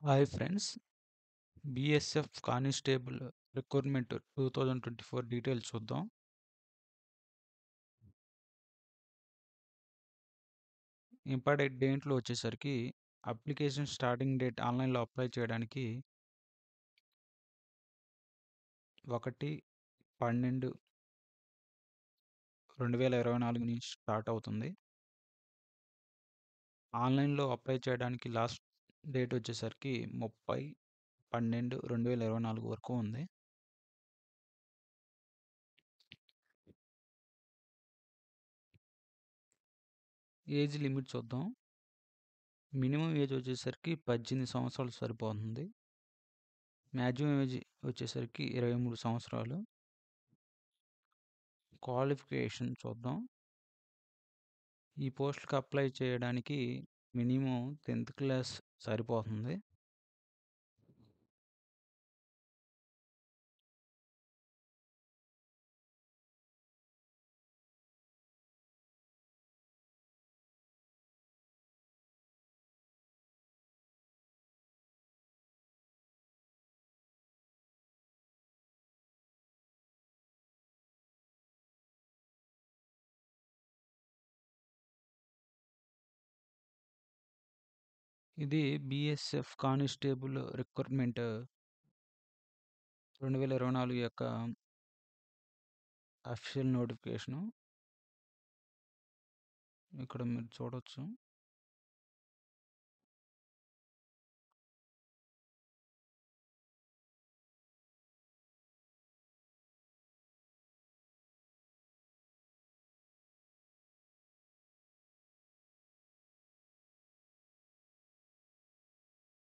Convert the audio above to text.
Hi friends. BSF constable recruitment 2024 details చూద్దాం. Important డేట్లు వచ్చేసరికి అప్లికేషన్ స్టార్టింగ్ డేట్ ఆన్లైన్లో అప్లై చేయడానికి 1/12/2024 నుంచి స్టార్ట్ అవుతుంది. ఆన్లైన్లో అప్లై చేయడానికి లాస్ట్ డేట్ వచ్చేసరికి 30/12/2024 వరకు ఉంది. ఏజ్ లిమిట్ చూద్దాం. మినిమం ఏజ్ వచ్చేసరికి 18 సంవత్సరాలు సరిపోతుంది. మ్యాక్సిమం ఏజ్ వచ్చేసరికి 23 సంవత్సరాలు. క్వాలిఫికేషన్ చూద్దాం. ఈ పోస్ట్‌కి అప్లై చేయడానికి మినిమం 10థ్ క్లాస్ సరిపోతుంది. ఇది బీఎస్ఎఫ్ కానిస్టేబుల్ రిక్రూట్మెంట్ 2024 యొక్క అఫీషియల్ నోటిఫికేషను. ఇక్కడ మీరు చూడొచ్చు.